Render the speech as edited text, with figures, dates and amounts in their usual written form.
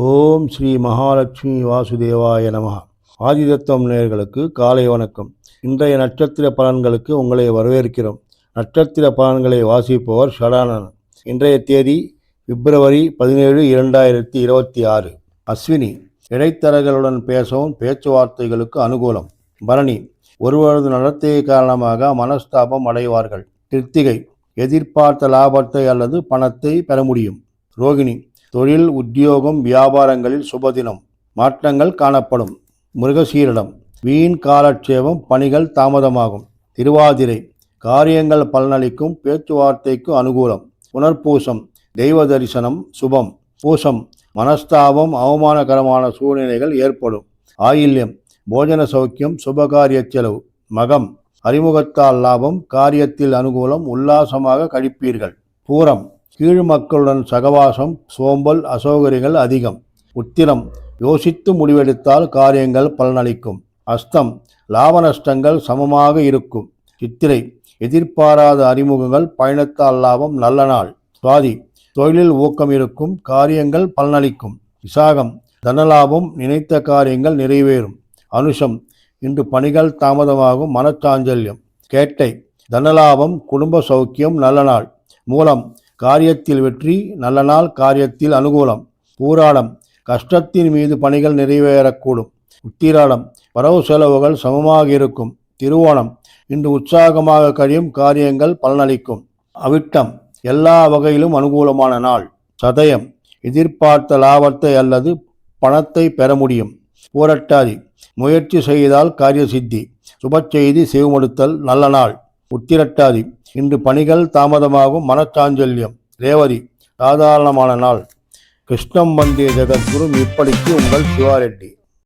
ஓம் ஸ்ரீ மகாலட்சுமி வாசுதேவாய நமஹ. ஆதிதத்துவம் நேயர்களுக்கு காலை வணக்கம். இன்றைய நட்சத்திர பலன்களுக்கு உங்களை வரவேற்கிறோம். நட்சத்திர பலன்களை வாசிப்பவர் ஷடானன். இன்றைய தேதி பிப்ரவரி 17, 2026. அஸ்வினி, இடைத்தரகர்களுடன் பேசவும் பேச்சுவார்த்தைகளுக்கு அனுகூலம். பரணி, ஒருவரது நடத்தை காரணமாக மனஸ்தாபம் அடைவார்கள். கிருத்திகை, எதிர்பார்த்த லாபத்தை அல்லது பணத்தை பெற முடியும். ரோகிணி, தொழில், உத்தியோகம், வியாபாரங்களில் சுபதினம், மாற்றங்கள் காணப்படும். மிருகசீரிடம், வீண் காலட்சேபம், பணிகள் தாமதமாகும். திருவாதிரை, காரியங்கள் பலனளிக்கும், பேச்சுவார்த்தைக்கு அனுகூலம். புனர்பூசம், தெய்வ தரிசனம் சுபம். பூசம், மனஸ்தாபம், அவமானகரமான சூழ்நிலைகள் ஏற்படும். ஆயில்யம், போஜன சௌக்கியம், சுபகாரிய செலவு. மகம், அறிமுகத்தால் லாபம், காரியத்தில் அனுகூலம், உல்லாசமாக கழிப்பீர்கள். பூரம், கீழ் மக்களுடன் சகவாசம், சோம்பல், அசௌகரியங்கள் அதிகம். உத்திரம், யோசித்து முடிவெடுத்தால் காரியங்கள் பலனளிக்கும். அஸ்தம், லாப நஷ்டங்கள் சமமாக இருக்கும். சித்திரை, எதிர்பாராத அறிமுகங்கள், பயணத்தால் லாபம், நல்ல நாள். சுவாதி, தொழிலில் ஊக்கம் இருக்கும், காரியங்கள் பலனளிக்கும். விசாகம், தனலாபம், நினைத்த காரியங்கள் நிறைவேறும். அனுஷம், இன்று பணிகள் தாமதமாகும், மனச்சாஞ்சல்யம். கேட்டை, தனலாபம், குடும்ப சௌக்கியம், நல்ல நாள். மூலம், காரியத்தில் வெற்றி, நல்ல நாள், காரியத்தில் அனுகூலம். பூராடம், கஷ்டத்தின் மீது பணிகள் நிறைவேறக்கூடும். உத்திராடம், வரவு செலவுகள் சமமாக இருக்கும். திருவோணம், இன்று உற்சாகமாக கழியும், காரியங்கள் பலனளிக்கும். அவிட்டம், எல்லா வகையிலும் அனுகூலமான நாள். சதயம், எதிர்பார்த்த லாபத்தை அல்லது பணத்தை பெற முடியும். பூரட்டாதி, முயற்சி செய்தால் காரிய சித்தி, சுப செய்தி செவிமடுத்தல், நல்ல நாள். உத்திரட்டாதி, இன்று பணிகள் தாமதமாகும், மனச்சாஞ்சல்யம். ரேவதி, சாதாரணமான நாள். கிருஷ்ணம் வந்தே ஜெகத்குரு. இப்படிக்கு உங்கள் சிவாரெட்டி.